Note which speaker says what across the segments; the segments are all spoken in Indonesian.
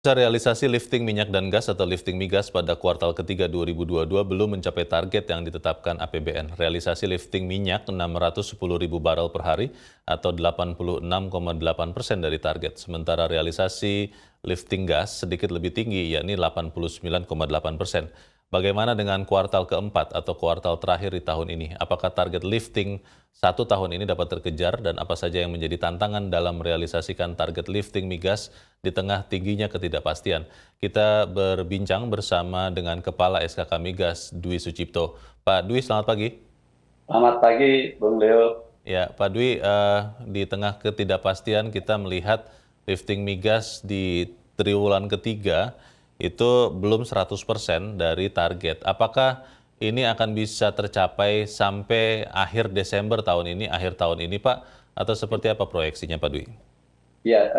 Speaker 1: Realisasi lifting minyak dan gas atau lifting migas pada kuartal ketiga 2022 belum mencapai target yang ditetapkan APBN. Realisasi lifting minyak 610.000 barel per hari atau 86,8% dari target. Sementara realisasi lifting gas sedikit lebih tinggi, yakni 89,8%. Bagaimana dengan kuartal keempat atau kuartal terakhir di tahun ini? Apakah target lifting satu tahun ini dapat terkejar dan apa saja yang menjadi tantangan dalam merealisasikan target lifting migas di tengah tingginya ketidakpastian? Kita berbincang bersama dengan Kepala SKK Migas Dwi Sucipto. Pak Dwi, selamat pagi.
Speaker 2: Selamat pagi, Bung Leo.
Speaker 1: Ya, Pak Dwi, di tengah ketidakpastian kita melihat lifting migas di triwulan ketiga itu belum 100% dari target. Apakah ini akan bisa tercapai sampai akhir Desember tahun ini, akhir tahun ini, Pak? Atau seperti apa proyeksinya, Pak Dwi?
Speaker 2: Ya,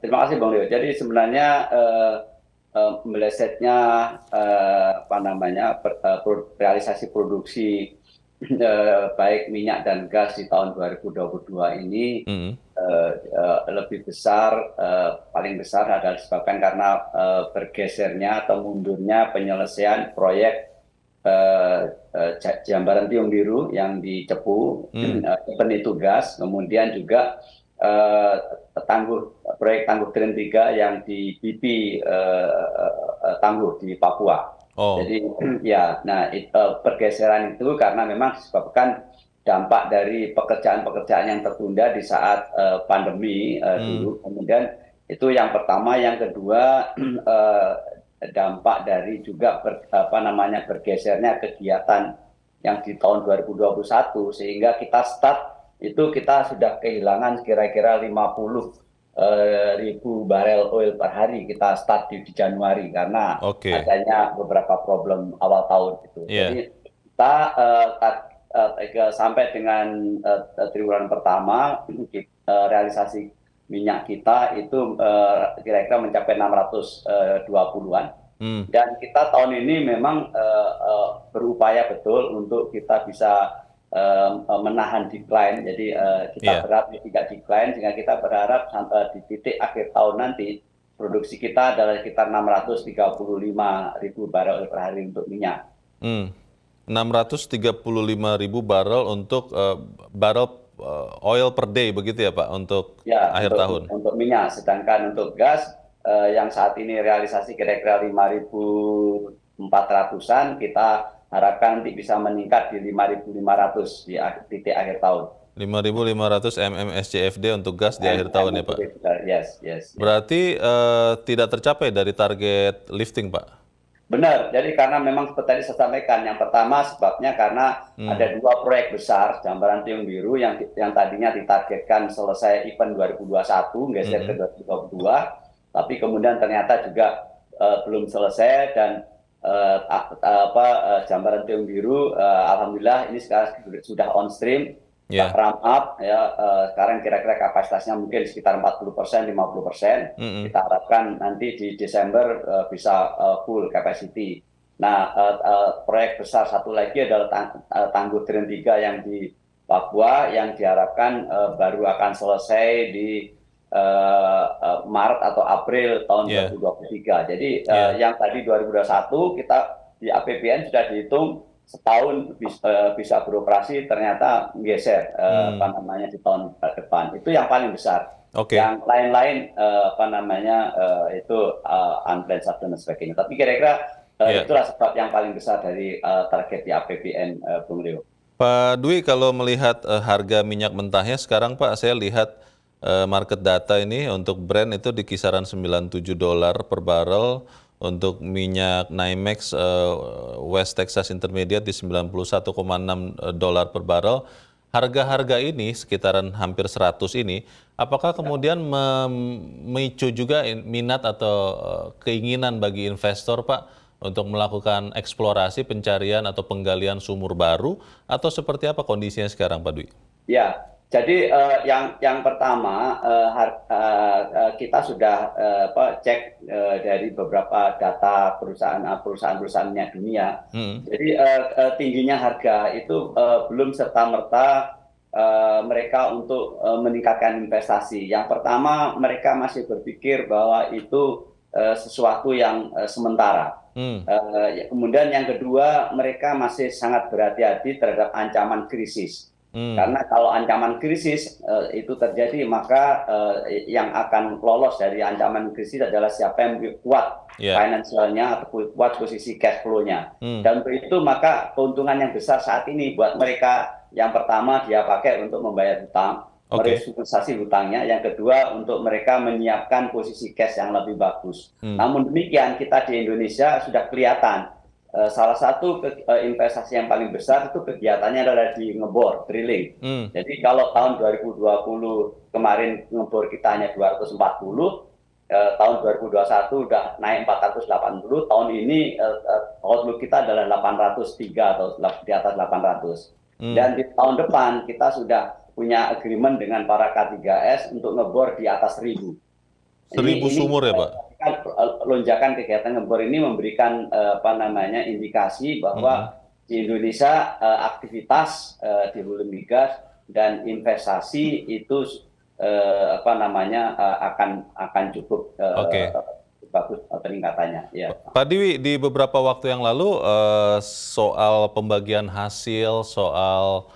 Speaker 2: terima kasih, Bung Leo. Jadi sebenarnya melesetnya realisasi produksi baik minyak dan gas di tahun 2022 ini
Speaker 1: Mm.
Speaker 2: lebih besar, paling besar adalah disebabkan karena bergesernya atau mundurnya penyelesaian proyek Jambaran Tiung Biru yang di Cepu, event itu gas, kemudian juga eh, proyek Tangguh Tren 3 yang di BP Tangguh di Papua.
Speaker 1: Oh,
Speaker 2: Jadi ya, nah pergeseran itu karena memang disebabkan dampak dari pekerjaan-pekerjaan yang tertunda di saat pandemi
Speaker 1: mm.
Speaker 2: dulu. Kemudian itu yang pertama, yang kedua dampak dari juga bergesernya kegiatan yang di tahun 2021 sehingga kita start itu kita sudah kehilangan kira-kira 50.000 barel oil per hari kita start di Januari karena
Speaker 1: Oke.
Speaker 2: adanya beberapa problem awal tahun itu. Jadi
Speaker 1: Iya.
Speaker 2: kita sampai dengan triwulan pertama realisasi minyak kita itu kira-kira mencapai 620-an.
Speaker 1: Mm.
Speaker 2: Dan kita tahun ini memang berupaya betul untuk kita bisa menahan decline. Jadi kita
Speaker 1: Iya.
Speaker 2: berharap tidak decline, sehingga kita berharap di titik akhir tahun nanti produksi kita adalah sekitar 635.000 barel per hari untuk minyak.
Speaker 1: Mm. 635.000 barel untuk barel oil per day, begitu ya Pak, untuk
Speaker 2: Ya,
Speaker 1: akhir tahun?
Speaker 2: untuk minyak. Sedangkan untuk gas yang saat ini realisasi kira-kira 5.400-an, kita harapkan nanti bisa meningkat di 5.500 di titik akhir tahun.
Speaker 1: 5.500 mmSCFD untuk gas di akhir tahun ya Pak?
Speaker 2: Yes, yes, yes.
Speaker 1: Berarti tidak tercapai dari target lifting Pak?
Speaker 2: Benar, jadi karena memang seperti tadi saya sampaikan, yang pertama sebabnya karena ada dua proyek besar, Jambaran Tiung Biru yang tadinya ditargetkan selesai event 2021, geser ke 2022, tapi kemudian ternyata juga belum selesai dan Jambaran Tiung Biru, alhamdulillah ini sekarang sudah on stream,
Speaker 1: Ya.
Speaker 2: ramp up ya, sekarang kira-kira kapasitasnya mungkin sekitar 40%, 50%.
Speaker 1: Mm-mm.
Speaker 2: Kita harapkan nanti di Desember bisa full capacity. Nah, proyek besar satu lagi adalah Tangguh Tren 3 yang di Papua yang diharapkan baru akan selesai di Maret atau April tahun
Speaker 1: Ya.
Speaker 2: 2023. Jadi
Speaker 1: Ya.
Speaker 2: yang tadi 2021 kita di APBN sudah dihitung setahun bisa beroperasi, ternyata geser di tahun depan. Itu yang paling besar.
Speaker 1: Oke.
Speaker 2: Yang lain-lain itu unplanned shutdown dan sebagainya. Tapi kira-kira
Speaker 1: Ya.
Speaker 2: itulah sebab yang paling besar dari target di APBN, Bung Leo.
Speaker 1: Pak Dwi, kalau melihat harga minyak mentahnya sekarang Pak, saya lihat market data ini untuk Brent itu di kisaran $97 per barrel, untuk minyak NYMEX West Texas Intermediate di $91,6 per barrel. Harga-harga ini sekitaran hampir 100 ini, apakah kemudian memicu juga minat atau keinginan bagi investor Pak untuk melakukan eksplorasi, pencarian atau penggalian sumur baru, atau seperti apa kondisinya sekarang Pak Dwi?
Speaker 2: Ya, jadi yang pertama kita sudah cek dari beberapa data perusahaan-perusahaan minyak dunia. Jadi tingginya harga itu belum serta-merta mereka untuk meningkatkan investasi. Yang pertama, mereka masih berpikir bahwa itu sesuatu yang sementara. Kemudian yang kedua, mereka masih sangat berhati-hati terhadap ancaman krisis. Karena kalau ancaman krisis itu terjadi, maka yang akan lolos dari ancaman krisis adalah siapa yang kuat finansialnya atau kuat posisi cash flow-nya. Dan untuk itu maka keuntungan yang besar saat ini buat mereka, yang pertama dia pakai untuk membayar hutang, merestrukturisasi hutangnya. Yang kedua, untuk mereka menyiapkan posisi cash yang lebih bagus. Namun demikian, kita di Indonesia sudah kelihatan salah satu investasi yang paling besar itu kegiatannya adalah di ngebor, drilling. Jadi kalau tahun 2020 kemarin ngebor kita hanya 240, tahun 2021 udah naik 480, tahun ini outlook kita adalah 803 atau di atas 800. Dan di tahun depan kita sudah punya agreement dengan para K3S untuk ngebor di atas 1000.
Speaker 1: 1000 sumur ya Pak?
Speaker 2: Lonjakan kegiatan ngebor ini memberikan indikasi bahwa di Indonesia aktivitas di hulu migas dan investasi itu akan cukup bagus peningkatannya. Ya.
Speaker 1: Pak Dwi, di beberapa waktu yang lalu soal pembagian hasil, soal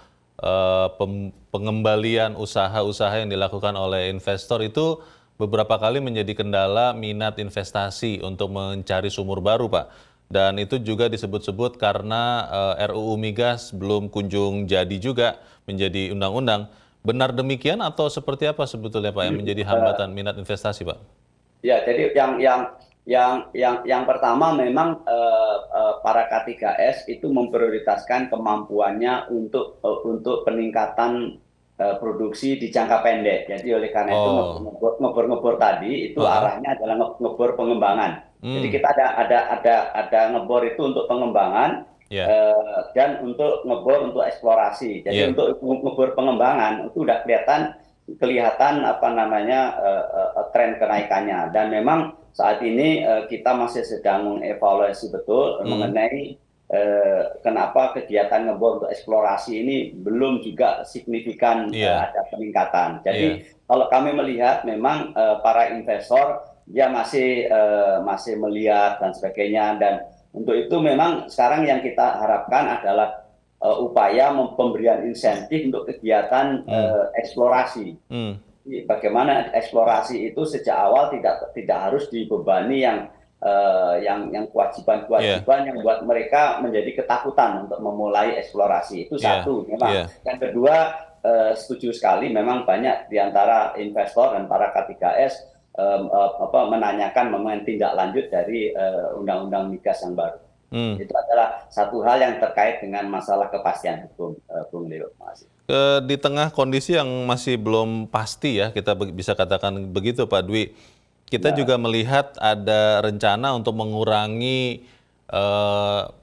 Speaker 1: pengembalian usaha-usaha yang dilakukan oleh investor itu beberapa kali menjadi kendala minat investasi untuk mencari sumur baru, Pak. Dan itu juga disebut-sebut karena RUU Migas belum kunjung jadi juga menjadi undang-undang. Benar demikian atau seperti apa sebetulnya Pak yang menjadi hambatan minat investasi, Pak?
Speaker 2: Ya, jadi yang pertama memang para K3S itu memprioritaskan kemampuannya untuk peningkatan produksi di jangka pendek. Jadi oleh karena itu ngebor tadi itu arahnya adalah ngebor pengembangan. Jadi kita ada ngebor itu untuk pengembangan dan untuk ngebor untuk eksplorasi. Jadi untuk ngebor pengembangan itu udah kelihatan tren kenaikannya. Dan memang saat ini kita masih sedang mengevaluasi betul mengenai kenapa kegiatan ngebor untuk eksplorasi ini belum juga signifikan ada peningkatan. Jadi kalau kami melihat memang para investor dia masih melihat dan sebagainya, dan untuk itu memang sekarang yang kita harapkan adalah upaya pemberian insentif untuk kegiatan eksplorasi. Bagaimana eksplorasi itu sejak awal tidak harus dibebani yang kewajiban-kewajiban yang buat mereka menjadi ketakutan untuk memulai eksplorasi. Itu satu memang. Yang kedua, setuju sekali memang banyak di antara investor dan para K3S menanyakan mengenai tindak lanjut dari undang-undang migas yang baru. Itu adalah satu hal yang terkait dengan masalah kepastian hukum, Bung Leo.
Speaker 1: Di tengah kondisi yang masih belum pasti ya, kita bisa katakan begitu Pak Dwi, kita juga melihat ada rencana untuk mengurangi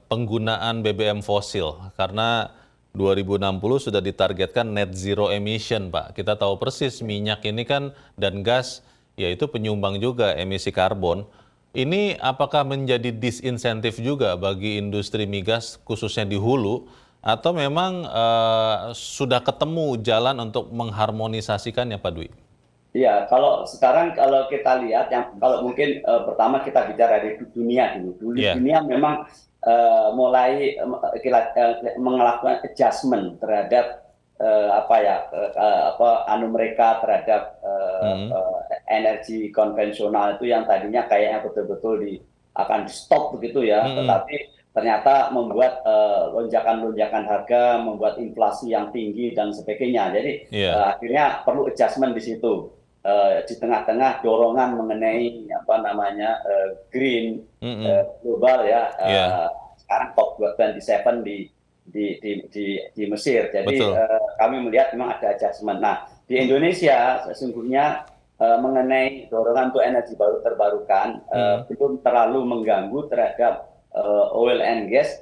Speaker 1: penggunaan BBM fosil karena 2060 sudah ditargetkan net zero emission, Pak. Kita tahu persis minyak ini kan dan gas yaitu penyumbang juga emisi karbon. Ini apakah menjadi disinsentif juga bagi industri migas khususnya di hulu atau memang sudah ketemu jalan untuk mengharmonisasikannya, Pak Dwi?
Speaker 2: Iya, kalau sekarang kalau kita lihat, kalau mungkin pertama kita bicara di dunia dulu. Dunia memang mulai melakukan adjustment terhadap mereka terhadap energi konvensional itu yang tadinya kayaknya betul-betul akan di stop begitu ya, tetapi ternyata membuat lonjakan-lonjakan harga, membuat inflasi yang tinggi dan sebagainya. Jadi akhirnya perlu adjustment di situ. Di tengah-tengah dorongan mengenai green global ya. Sekarang COP27 di Mesir. Jadi kami melihat memang ada adjustment. Nah, di Indonesia sesungguhnya mengenai dorongan untuk energi baru terbarukan belum terlalu mengganggu terhadap oil and gas.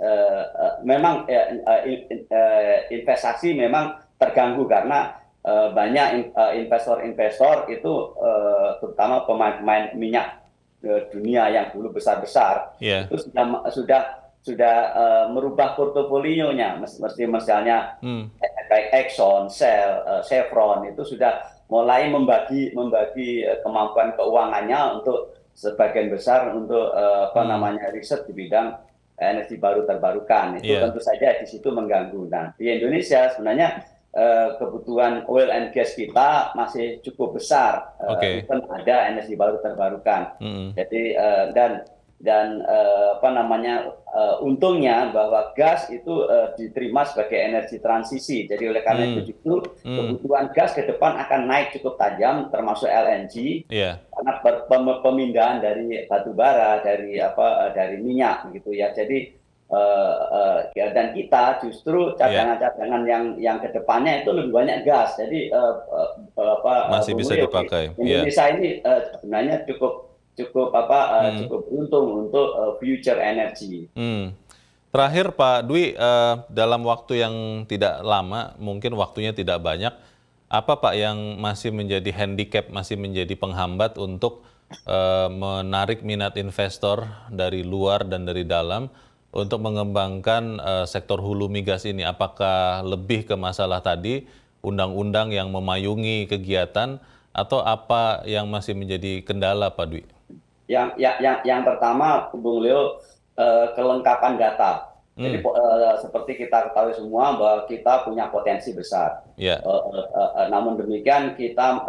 Speaker 2: Memang investasi memang terganggu karena banyak investor-investor itu terutama pemain-pemain minyak dunia yang dulu besar-besar itu sudah merubah portofolionya, misalnya kayak Exxon, Shell, Chevron itu sudah mulai membagi kemampuan keuangannya untuk sebagian besar untuk riset di bidang energi baru terbarukan. Itu
Speaker 1: Iya.
Speaker 2: tentu saja di situ mengganggu. Nah, di Indonesia sebenarnya kebutuhan oil and gas kita masih cukup besar,
Speaker 1: Oke.
Speaker 2: even ada energi baru terbarukan.
Speaker 1: Mm-mm.
Speaker 2: Jadi untungnya bahwa gas itu diterima sebagai energi transisi. Jadi oleh karena itu justru kebutuhan gas ke depan akan naik cukup tajam, termasuk LNG,
Speaker 1: Iya.
Speaker 2: karena pemindahan dari batu bara, dari minyak gitu ya. Jadi dan kita justru cadangan-cadangan yang ke depannya itu lebih banyak gas. Jadi
Speaker 1: Masih
Speaker 2: Bung
Speaker 1: bisa
Speaker 2: Leo,
Speaker 1: dipakai. Iya.
Speaker 2: Indonesia ini sebenarnya cukup beruntung untuk future energy.
Speaker 1: Terakhir Pak Dwi, dalam waktu yang tidak lama, mungkin waktunya tidak banyak, apa Pak yang masih menjadi handicap, masih menjadi penghambat untuk menarik minat investor dari luar dan dari dalam untuk mengembangkan sektor hulu migas ini? Apakah lebih ke masalah tadi, undang-undang yang memayungi kegiatan, atau apa yang masih menjadi kendala Pak Dwi?
Speaker 2: Yang pertama, Bung Leo, kelengkapan data. Jadi seperti kita ketahui semua bahwa kita punya potensi besar.
Speaker 1: Ya.
Speaker 2: Namun demikian kita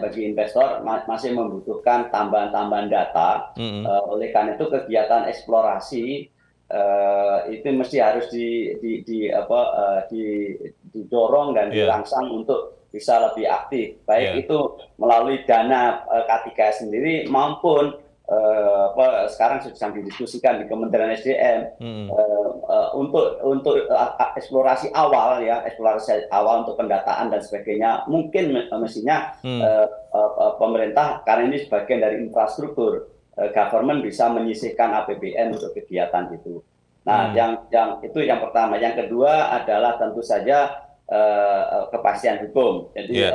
Speaker 2: bagi investor masih membutuhkan tambahan-tambahan data. Oleh karena itu kegiatan eksplorasi itu mesti harus didorong dan dirangsang untuk bisa lebih aktif, baik itu melalui dana K3S sendiri maupun sekarang sedang didiskusikan di Kementerian SDM untuk eksplorasi awal untuk pendataan dan sebagainya. Mungkin mestinya pemerintah, karena ini sebagian dari infrastruktur, government bisa menyisihkan APBN untuk kegiatan itu. Nah, itu yang pertama. Yang kedua adalah tentu saja kepastian hukum. Jadi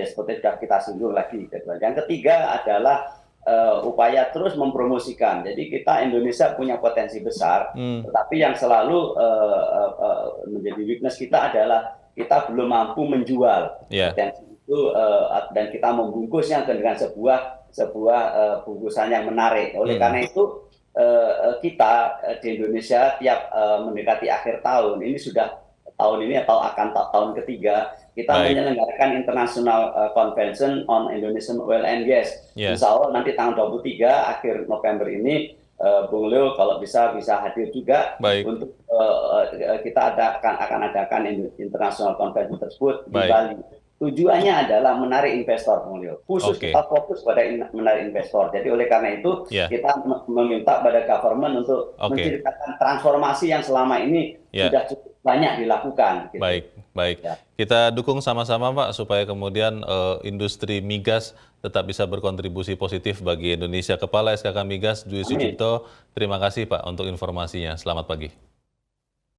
Speaker 2: seperti sudah kita singgung lagi. Yang ketiga adalah upaya terus mempromosikan. Jadi kita Indonesia punya potensi besar, tetapi yang selalu menjadi weakness kita adalah kita belum mampu menjual potensi itu, dan kita membungkusnya dengan sebuah bungkusan yang menarik. Oleh karena itu kita di Indonesia tiap mendekati akhir tahun ini atau akan tahun ketiga, kita menyelenggarakan International Convention on Indonesian Oil and Gas. Insya Allah nanti tanggal 23 akhir November ini, Bung Leo kalau bisa hadir juga untuk kita akan adakan International Convention tersebut di Bali. Tujuannya adalah menarik investor, Bung Leo. Kita fokus pada menarik investor. Jadi oleh karena itu kita meminta pada government untuk menciptakan transformasi yang selama ini sudah cukup banyak dilakukan. Gitu.
Speaker 1: Baik. Kita dukung sama-sama Pak supaya kemudian industri migas tetap bisa berkontribusi positif bagi Indonesia. Kepala SKK Migas Dwi Sucipto, terima kasih Pak untuk informasinya. Selamat pagi.